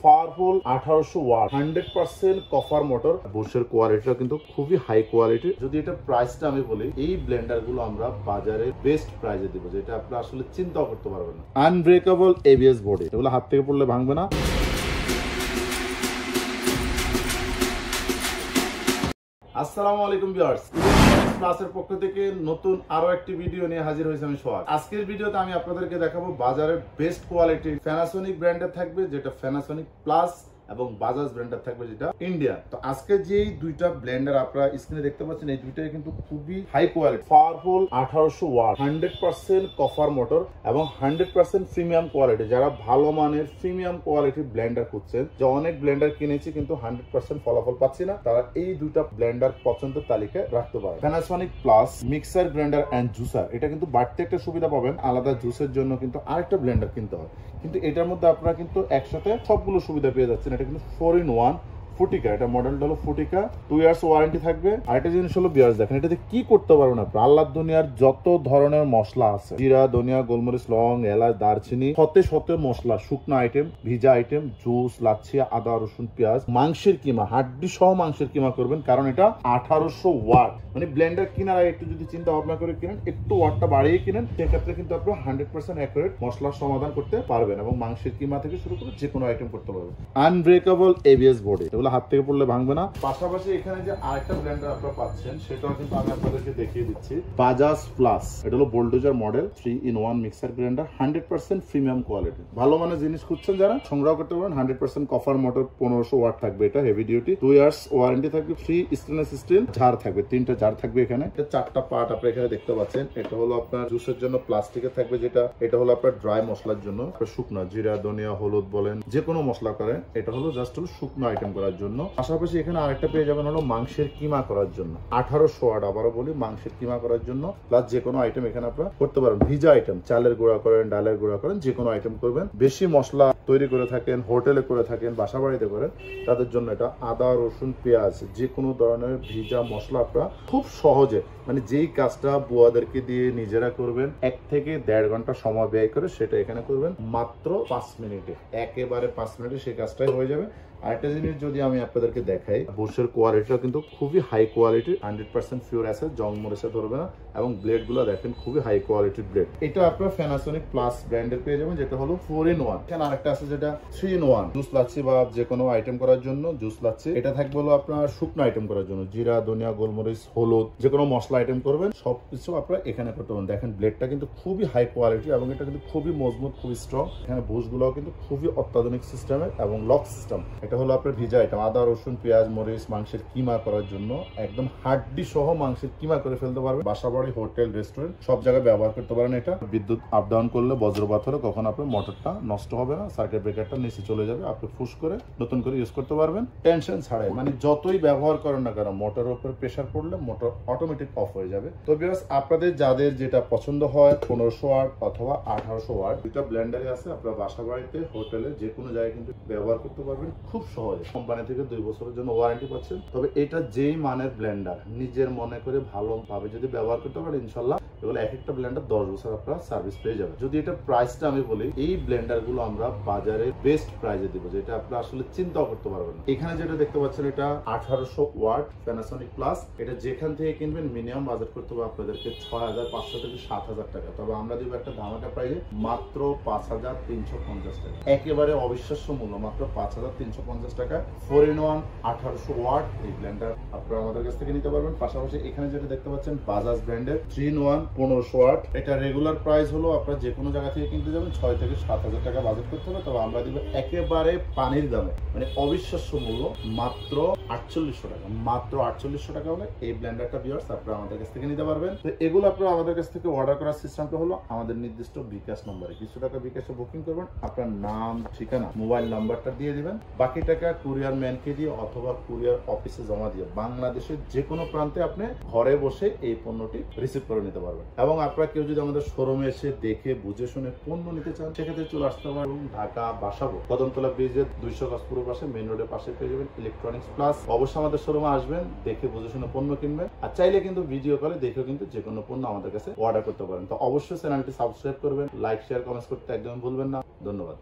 Powerful 1800 watt 100% copper motor. বুশের কোয়ালিটিটা কিন্তু খুবই হাই কোয়ালিটি। যদি এটা প্রাইসটা আমি বলি, এই ব্লেন্ডার গুলো আমরা বাজারে বেস্ট প্রাইসে দিব, যেটা আপনি আসলে চিন্তাও করতে পারবেন না। আনব্রেকেবল এবিএস বডি, এগুলো হাত থেকে পড়লে ভাঙবে না। আসসালামু আলাইকুম ভিউয়ার্স, প্লাসের পক্ষ থেকে নতুন আরো একটি ভিডিও নিয়ে হাজির হয়েছে আমি সোহাগ। আজকের ভিডিওতে আমি আপনাদেরকে দেখাবো বাজারের বেস্ট কোয়ালিটি প্যানাসোনিক ব্র্যান্ডের থাকবে, যেটা প্যানাসোনিক প্লাস, এবং বাজাজ ব্র্যান্ডের থাকবে যেটা ইন্ডিয়া। তো আজকে যেই দুইটা ব্লেন্ডার আপনারা স্ক্রিনে দেখতে পাচ্ছেন, এই দুইটাই কিন্তু খুবই high quality, powerful 1800 watt 100% copper motor এবং 100% প্রিমিয়াম কোয়ালিটি। যারা ভালো মানের প্রিমিয়াম কোয়ালিটি ব্লেন্ডার খুঁজছেন, যে অনেক ব্লেন্ডার কিনেছি কিন্তু 100% ফলাফল পাচ্ছি না, তারা এই দুইটা ব্লেন্ডার পছন্দের তালিকায় রাখতে পারে। Panasonic plus mixer grinder and juicer, এটা কিন্তু বাড়তি একটা সুবিধা পাবেন, আলাদা জুসের জন্য কিন্তু আরেকটা ব্লেন্ডার কিনতে হয়, কিন্তু এটার মধ্যে আপনারা কিন্তু একসাথে সবগুলো সুবিধা পেয়ে যাচ্ছেন। এটা কিন্তু 4-in-1 ফুটিকা, এটা মডেলটা হলো ফুটিকা, 2 ইয়ার্স ওয়ারেন্টি থাকবে। আরেকটা জিনিস হলো বিয়ার্স, দেখেন এটাতে কি করতে পারবেন আপনি। আল্লাহর দুনিয়ার যত ধরনের মশলা আছে, জিরা, ধনিয়া, গোলমরিচ, লং, এলাচ, দারচিনি, শত মশলা, শুকনো আইটেম, ভিজা আইটেম, জুস, লাচ্ছি, আদা, রসুন, পেঁয়াজ, মাংসের কিমা, হাড্ডি সহ মাংসের কিমা করবেন, কারণ এটা 1800 ওয়াট। মানে ব্লেন্ডার কেনার আগে একটু যদি চিন্তা ভাবনা করে কিনেন, একটু ওয়াটটা বাড়িয়ে কিনেন, সেক্ষেত্রে কিন্তু আপনি 100% অ্যাকুরেট মশলার সমাধান করতে পারবেন এবং মাংসের কিমা থেকে শুরু করে যে কোনো আইটেম করতে পারবেন। আনব্রেকেবল এবিএস বডি, এগুলো হাত থেকে পড়লে ভাঙবে না। পাশাপাশি এখানে যে আরেকটা ব্লেন্ডার আপনারা পাচ্ছেন, সেটাও কিন্তু আমি আপনাদেরকে দেখিয়ে দিচ্ছি, বাজাজ প্লাস। এটা হলো Bulldozer model, 3-in-1 mixer grinder, 100% premium quality. ভালো মানের জিনিস খুঁজছেন যারা, সংগ্রহ করতে পারেন। 100% কপার মোটর, 1500 ওয়াট থাকবে, এটা হেভি ডিউটি, 2 ইয়ার্স ওয়ারেন্টি থাকবে, ফ্রি স্টেনলেস স্টিল জার থাকবে, 3টা জার থাকবে এখানে। এটা 4টা পার্ট আপনারা এখানে দেখতে পাচ্ছেন। এটা হলো আপনার জুসের জন্য প্লাস্টিকের থাকবে, যেটা এটা হলো আপনার ড্রাই মশলার জন্য, শুকনো জিরা, ধনিয়া, হলুদ বলেন, যে কোনো মশলা করেন, এটা হলো জাস্ট হলো শুকনো আইটেম করার জন্য। পাশাপাশি এখানে আরেকটা পেয়ে যাবেন হলো মাংসের কিমা করার জন্য, 1800 ওয়াট, আবারও বলি মাংসের কিমা করার জন্য, প্লাস যে কোনো আইটেম এখানে আপনারা করতে পারেন। ভিজা আইটেম, চালের গুঁড়া করেন, ডালের গুঁড়া করেন, যে কোনো আইটেম করবেন। বেশি মশলা তৈরি করে থাকেন, হোটেলে করে থাকেন, বাসা বাড়িতে করেন, তাদের জন্য এটা আদা, রসুন, পেঁয়াজ, যে কোনো ধরনের ভিজা মশলা আপনারা খুব সহজে, মানে যেই কাজটা বুয়াদেরকে দিয়ে নিজেরা করবেন 1 থেকে 1.5 ঘন্টা সময় ব্যয় করে, সেটা এখানে করবেন মাত্র 5 মিনিটে, একেবারে 5 মিনিটে সেই কাজটাই হয়ে যাবে। আরেকটা জিনিস যদি আমি আপনাদেরকে দেখাই, বুশের কোয়ালিটিটা কিন্তু খুবই হাই কোয়ালিটি, 100% পিওর অ্যাসেট, জং মরিচা ধরবে না, এবং ব্লেড গুলো দেখেন খুবই হাই কোয়ালিটির ব্লেড। এটা আপনার প্যানাসোনিক প্লাস ব্র্যান্ডের পেয়ে যাবেন, যেটা হলো 4-in-1। এখানে আরেকটা আছে যেটা 3-in-1, জুস লাচ্ছি বা যে কোনো আইটেম করার জন্য জুস লাচ্ছি। এটা থাকবে হলো আপনার শুকনো আইটেম করার জন্য, জিরা, ধনিয়া, গোলমরিচ, হলুদ, যে কোনো মশলা আইটেম করবেন, সবকিছু আপনারা এখানে করতে পারেন। দেখেন ব্লেডটা কিন্তু খুবই হাই কোয়ালিটি এবং এটা কিন্তু খুবই মজবুত, খুবই স্ট্রং। এখানে বুশ গুলো কিন্তু খুবই অত্যাধুনিক সিস্টেমের এবং লক সিস্টেম। এটা হলো আপনার ভিজা আইটেম, আদা, রসুন, পেঁয়াজ, মরিচ, মাংসের কিমা করার জন্য, একদম হাড্ডি সহ মাংসের কিমা করে ফেলতে পারবেন। বাসা বাড়ি, হোটেল, রেস্টুরেন্ট সব জায়গায় ব্যবহার করতে পারেন। এটা বিদ্যুৎ আপ ডাউন করলে, বজ্রপাত হলে কখন আপনার মোটরটা নষ্ট হবে না, সার্কিট ব্রেকারটা নিচে চলে যাবে, আপনি ফুস করে নতুন করে ইউজ করতে পারবেন টেনশন ছাড়াই। মানে যতই ব্যবহার করেন না কেন, মোটরের উপর প্রেসার পড়লে মোটর অটোমেটিক অফ হয়ে যাবে। তো ভিউয়ার্স, আপনাদের যাদের যেটা পছন্দ হয়, 1500 ওয়াট অথবা 1800 ওয়াট, দুইটা ব্লেন্ডারই আছে, আপনার বাসা বাড়িতে, হোটেলে, যে কোনো জায়গায় কিন্তু ব্যবহার করতে পারবেন খুব সহজে। কোম্পানি থেকে 2 বছরের জন্য ওয়ারেন্টি পাচ্ছেন। তবে এটা যেই মানের ব্লেন্ডার, নিজের মনে করে ভালোভাবে যদি ব্যবহার করতে পারেন, ইনশাল্লাহ এগুলো এক একটা ব্লেন্ডার 10 বছর আপনারা সার্ভিস পেয়ে যাবেন। যদি এটা প্রাইসটা আমি বলি, এই ব্লেন্ডার গুলো আমরা বাজারে বেস্ট প্রাইসে দিব, যেটা আপনারা আসলে চিন্তাও করতে পারবেন। এখানে যেটা দেখতে পাচ্ছেন, এটা 1800 ওয়াট প্যানাসোনিক প্লাস। এটা যেখান থেকে কিনবেন মিনিমাম বাজেট করতে হবে আপনাদেরকে 6500 থেকে 7000 টাকা। তবে আমরা দিব একটা ধামাকা প্রাইসে মাত্র 5350 টাকা, একেবারে অবিশ্বাস্য মূল্য, মাত্র 5350 টাকা। 4-in-1 1800 ওয়াট এই ব্লেন্ডার আপনারা আমাদের কাছ থেকে নিতে পারবেন। পাশাপাশি এখানে যেটা দেখতে পাচ্ছেন, বাজাজ ব্র্যান্ডের 3-in-1 1500 ওয়াট। এটা রেগুলার প্রাইস হলো, আপনারা যে কোনো জায়গা থেকে কিনতে যাবেন 6 থেকে 7000 টাকা বাজেট করতে হবে। তবে আমরা দিব একেবারে পানির দামে, মানে অবিশ্বাস্য মূল্য, মাত্র 4800 টাকা। মাত্র 4800 টাকা হলে এই ব্লেন্ডারটা ভিউয়ার্স আপনারা আমাদের কাছ থেকে নিতে পারবেন। তো এগুলো আপনারা আমাদের কাছ থেকে অর্ডার করার সিস্টেমটা হলো, আমাদের নির্দিষ্ট বিকাশ নম্বরে কিছু টাকা বিকাশে বুকিং করবেন, আপনার নাম, ঠিকানা, মোবাইল নাম্বারটা দিয়ে দিবেন, বাকি টাকা কুরিয়ার ম্যানকে দিয়ে অথবা কুরিয়ার অফিসে জমা দিয়ে বাংলাদেশের যে কোনো প্রান্তে আপনি ঘরে বসে এই পণ্যটি রিসিভ করে নিতে পারবেন। এবং আপনারা কেউ যদি আমাদের শোরুমে এসে দেখে বুঝে শুনে পণ্য নিতে চান, সেক্ষেত্রে চলে আসতে পারবেন ঢাকা বাসাবো, কদমতলা ব্রিজের 200 গজ পূর্ব পাশে, মেইন রোডের পাশে পেয়ে যাবেন ইলেকট্রনিক্স প্লাস। অবশ্যই আমাদের শোরুমে আসবেন, দেখে বুঝে শুনে পণ্য কিনবেন, আর চাইলে কিন্তু ভিডিও কলে দেখেও কিন্তু যে কোনো পণ্য আমাদের কাছে অর্ডার করতে পারেন। তো অবশ্যই চ্যানেলটি সাবস্ক্রাইব করবেন, লাইক, শেয়ার, কমেন্টস করতে একদম ভুলবেন না। ধন্যবাদ।